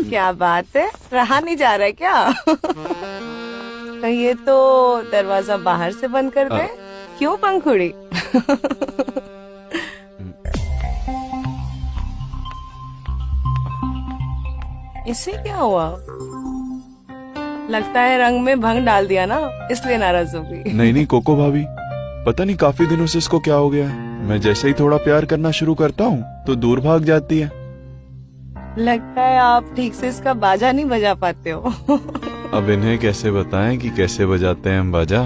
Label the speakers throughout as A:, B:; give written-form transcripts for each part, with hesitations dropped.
A: क्या बात है, रहा नहीं जा रहा है क्या? कहिए तो दरवाजा बाहर से बंद कर दे। क्यों पंखुड़ी? इससे क्या हुआ? लगता है रंग में भंग डाल दिया ना, इसलिए नाराज हो गई।
B: नहीं नहीं कोको भाभी, पता नहीं काफी दिनों से इसको क्या हो गया है। मैं जैसे ही थोड़ा प्यार करना शुरू करता हूँ तो दूर भाग जाती है।
A: लगता है आप ठीक से इसका बाजा नहीं बजा पाते हो।
B: अब इन्हें कैसे बताएं कि कैसे बजाते हैं हम बाजा।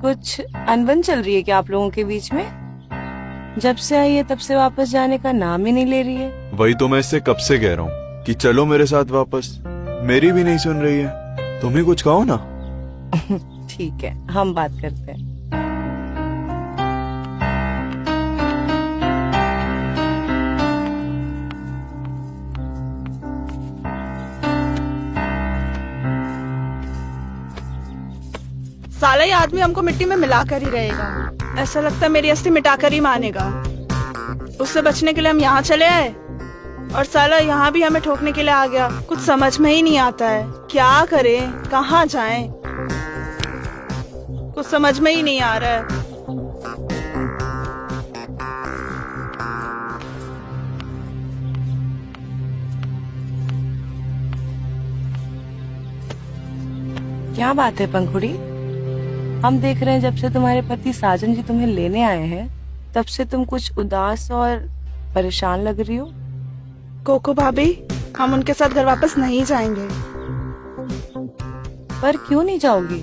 A: कुछ अनबन चल रही है क्या आप लोगों के बीच में? जब से आई है तब से वापस जाने का नाम ही नहीं ले रही है।
B: वही तो मैं इससे कब से कह रहा हूँ कि चलो मेरे साथ वापस, मेरी भी नहीं सुन रही है। तुम ही कुछ कहो ना।
A: ठीक है, हम बात करते हैं।
C: साला ये आदमी हमको मिट्टी में मिला कर ही रहेगा। ऐसा लगता है मेरी अस्थि मिटाकर ही मानेगा। उससे बचने के लिए हम यहाँ चले आए और साला यहाँ भी हमें ठोकने के लिए आ गया। कुछ समझ में ही नहीं आता है, क्या करें, कहाँ जाएं, कुछ समझ में ही नहीं आ रहा है।
A: क्या बात है पंखुड़ी? हम देख रहे हैं जब से तुम्हारे पति साजन जी तुम्हें लेने आए हैं तब से तुम कुछ उदास और परेशान लग रही हो।
C: कोको भाभी, हम उनके साथ घर वापस नहीं जाएंगे।
A: पर क्यों नहीं जाओगी?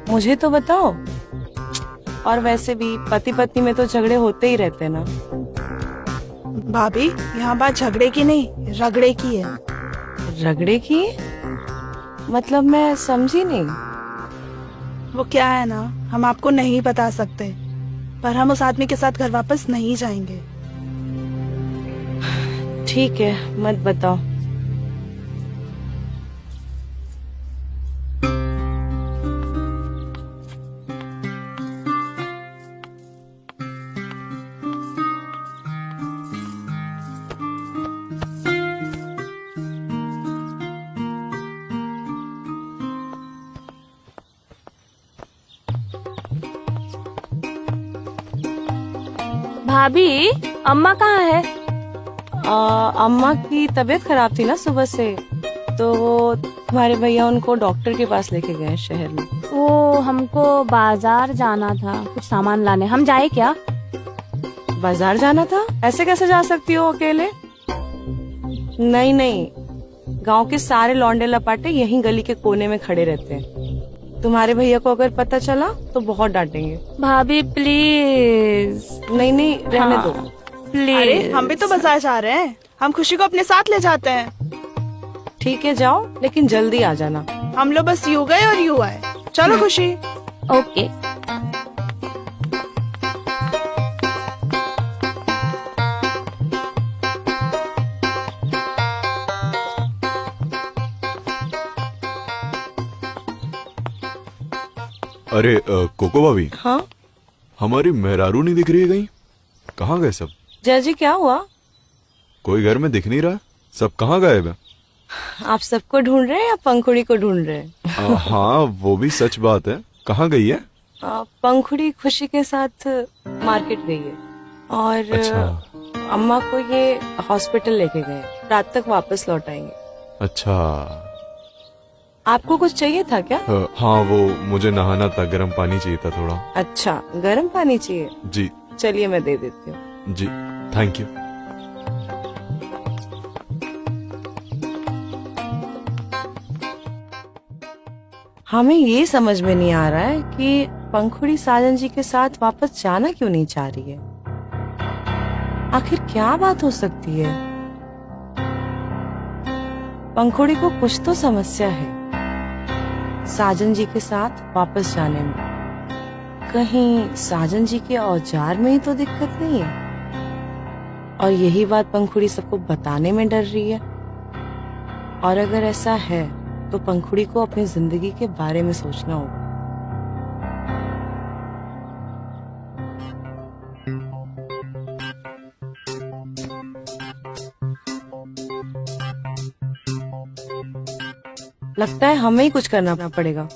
A: मुझे तो बताओ। और वैसे भी पति पत्नी में तो झगड़े होते ही रहते ना।
C: भाभी, यहाँ बात झगड़े की नहीं, रगड़े की है।
A: रगड़े की? मतलब मैं समझी नहीं।
C: वो क्या है ना, हम आपको नहीं बता सकते, पर हम उस आदमी के साथ घर वापस नहीं जाएंगे।
A: ठीक है, मत बताओ।
D: भाभी, अम्मा कहाँ है?
A: अम्मा की तबीयत खराब थी ना सुबह से, तो तुम्हारे भैया उनको डॉक्टर के पास लेके गए शहर में।
D: वो हमको बाजार जाना था, कुछ सामान लाने। हम जाए क्या?
A: बाजार जाना था? ऐसे कैसे जा सकती हो अकेले? नहीं नहीं, गांव के सारे लौंडे लपाटे यहीं गली के कोने में खड़े रहते हैं। तुम्हारे भैया को अगर पता चला तो बहुत डांटेंगे।
D: भाभी प्लीज।
A: नहीं नहीं, रहने दो
D: प्लीज।
C: अरे हम भी तो बाजार जा रहे हैं, हम खुशी को अपने साथ ले जाते हैं।
A: ठीक है जाओ, लेकिन जल्दी आ जाना।
C: हम लोग बस यूं गए और यूं आए। चलो खुशी।
D: ओके।
B: अरे कोको भाभी,
A: हाँ
B: हमारी मेहरारू नहीं दिख रही है कहीं? कहाँ गए सब?
A: जय जी, क्या हुआ?
B: कोई घर में दिख नहीं रहा, सब कहाँ गए हैं?
A: आप सबको ढूंढ रहे हैं या पंखुड़ी को ढूंढ रहे हैं?
B: हाँ वो भी सच बात है। कहाँ गई है?
A: पंखुड़ी खुशी के साथ मार्केट गई है और
B: अच्छा।
A: अम्मा को ये हॉस्पिटल लेके गए, रात तक वापस लौट आएंगे।
B: अच्छा।
A: आपको कुछ चाहिए था क्या?
B: हाँ वो मुझे नहाना था, गर्म पानी चाहिए था थोड़ा।
A: अच्छा, गर्म पानी चाहिए?
B: जी।
A: चलिए मैं दे देती हूँ।
B: जी थैंक यू।
A: हमें ये समझ में नहीं आ रहा है कि पंखुड़ी साजन जी के साथ वापस जाना क्यों नहीं चाह रही है। आखिर क्या बात हो सकती है? पंखुड़ी को कुछ तो समस्या है साजन जी के साथ वापस जाने में। कहीं साजन जी के औजार में ही तो दिक्कत नहीं है? और यही बात पंखुड़ी सबको बताने में डर रही है। और अगर ऐसा है तो पंखुड़ी को अपनी जिंदगी के बारे में सोचना होगा। लगता है हमें ही कुछ करना पड़ेगा।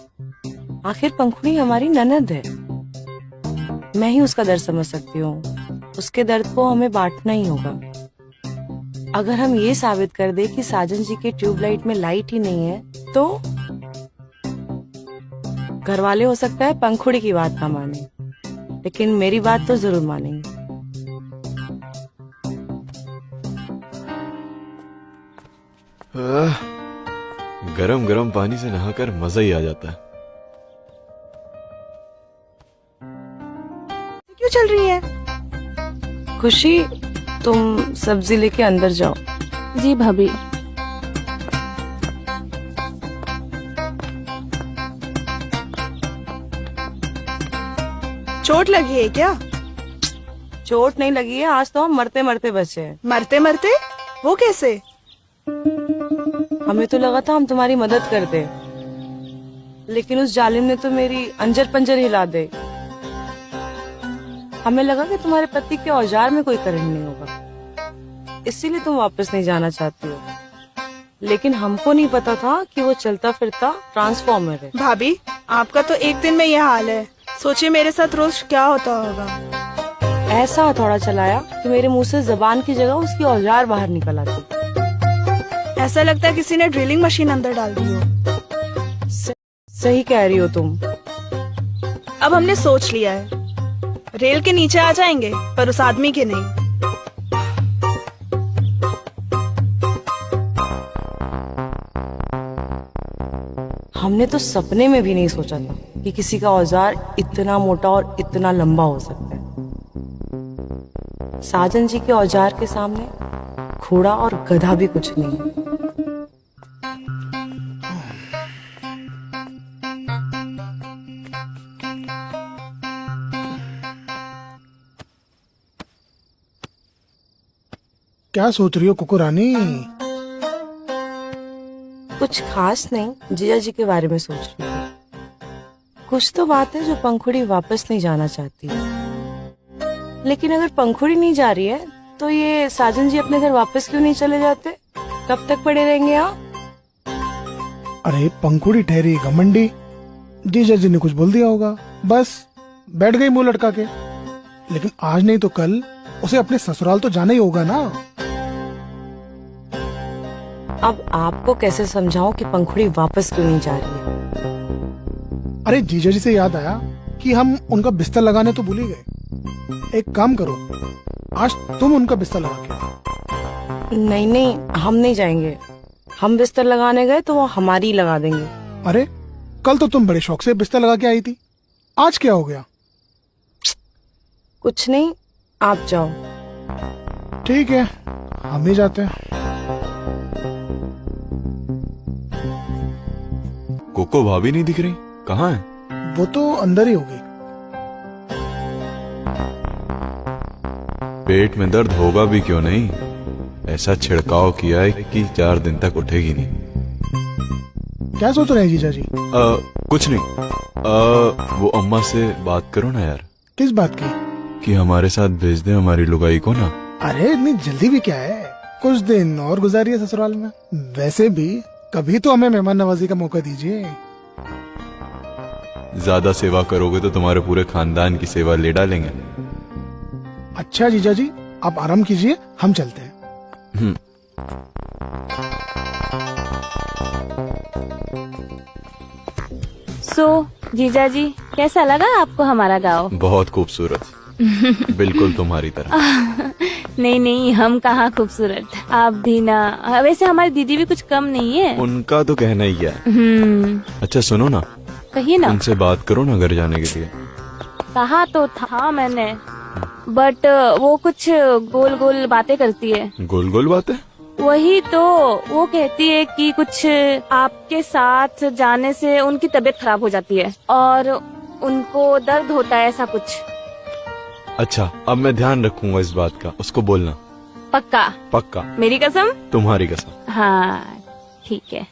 A: आखिर पंखुड़ी हमारी ननद है, मैं ही उसका दर्द समझ सकती हूँ। उसके दर्द को हमें बांटना ही होगा। अगर हम ये साबित कर दे कि साजन जी के ट्यूबलाइट में लाइट ही नहीं है, तो घर वाले हो सकता है पंखुड़ी की बात ना माने, लेकिन मेरी बात तो जरूर मानेंगे।
B: गरम गरम पानी से नहाकर मजा ही आ जाता है।
C: क्यों चल रही है?
A: खुशी, तुम सब्जी लेके अंदर जाओ।
D: जी भाभी।
C: चोट लगी है क्या?
A: चोट नहीं लगी है, आज तो हम मरते मरते बचे हैं।
C: मरते मरते? वो कैसे?
A: हमें तो लगा था हम तुम्हारी मदद कर दे, लेकिन उस जालिम ने तो मेरी अंजर पंजर हिला दे। हमें लगा कि तुम्हारे पति के औजार में कोई करंट नहीं होगा, इसीलिए तुम वापस नहीं जाना चाहती हो। लेकिन हमको नहीं पता था कि वो चलता फिरता ट्रांसफॉर्मर है।
C: भाभी, आपका तो एक दिन में यह हाल है, सोचिए मेरे साथ रोज क्या होता होगा।
A: ऐसा हथौड़ा चलाया कि मेरे मुंह से जबान की जगह उसकी औजार बाहर निकल आती।
C: ऐसा लगता है किसी ने ड्रिलिंग मशीन अंदर डाल दी हो।
A: सही कह रही हो तुम।
C: अब हमने सोच लिया है, रेल के नीचे आ जाएंगे, पर उस आदमी के नहीं।
A: हमने तो सपने में भी नहीं सोचा था कि किसी का औजार इतना मोटा और इतना लंबा हो सकता है। साजन जी के औजार के सामने घोड़ा और गधा भी कुछ नहीं है।
E: क्या सोच रही हो कुकु रानी?
A: कुछ खास नहीं, जीजा जी के बारे में सोच रही हूँ। कुछ तो बात है जो पंखुड़ी वापस नहीं जाना चाहती है, लेकिन अगर पंखुड़ी नहीं जा रही है तो ये साजन जी अपने घर वापस क्यों नहीं चले जाते? कब तक पड़े रहेंगे यहाँ?
E: अरे पंखुड़ी ठहरी घमंडी, जीजा जी ने कुछ बोल दिया होगा, बस बैठ गई मुंह लटका के। लेकिन आज नहीं तो कल उसे अपने ससुराल तो जाना ही होगा ना।
A: अब आपको कैसे समझाऊं कि पंखुड़ी वापस क्यों नहीं जा रही है?
E: अरे जीजा जी से याद आया कि हम उनका बिस्तर लगाने तो भूल ही गए। एक काम करो, आज तुम उनका बिस्तर लगा के आओ।
A: नहीं नहीं, हम नहीं जाएंगे। हम बिस्तर लगाने गए तो वो हमारी लगा देंगे।
E: अरे कल तो तुम बड़े शौक से बिस्तर लगा के आई थी, आज क्या हो गया?
A: कुछ नहीं, आप जाओ।
E: ठीक है, हम ही जाते हैं।
B: कोको भाभी नहीं दिख रही, कहाँ है?
E: वो तो अंदर ही होगी।
B: पेट में दर्द होगा भी क्यों नहीं, ऐसा छिड़काव किया है कि 4 दिन तक उठेगी नहीं।
E: क्या सोच रहे हैं जीजा जी?
B: कुछ नहीं। वो अम्मा से बात करो ना यार,
E: किस बात की?
B: कि हमारे साथ भेज दे हमारी लुगाई को ना।
E: अरे इतनी जल्दी भी क्या है, कुछ दिन और गुजारिए ससुराल में। वैसे भी कभी तो हमें मेहमान नवाजी का मौका दीजिए।
B: ज्यादा सेवा करोगे तो तुम्हारे पूरे खानदान की सेवा ले डालेंगे।
E: अच्छा जीजा जी, आप आराम कीजिए, हम चलते हैं।
D: जीजा जी, कैसा लगा आपको हमारा गाँव?
B: बहुत खूबसूरत, बिल्कुल तुम्हारी तरह।
D: नहीं नहीं, हम कहाँ खूबसूरत, आप भी ना। वैसे हमारी दीदी भी कुछ कम नहीं है।
B: उनका तो कहना ही है। अच्छा सुनो ना,
D: कहिए ना।
B: उनसे बात करो ना घर जाने के लिए।
D: कहा तो था मैंने, बट वो कुछ गोल गोल बातें करती है।
B: गोल गोल बातें?
D: वही तो, वो कहती है कि कुछ आपके साथ जाने से उनकी तबीयत खराब हो जाती है और उनको दर्द होता है, ऐसा कुछ।
B: अच्छा, अब मैं ध्यान रखूंगा इस बात का, उसको बोलना।
D: पक्का?
B: पक्का,
D: मेरी कसम?
B: तुम्हारी कसम।
D: हाँ ठीक है।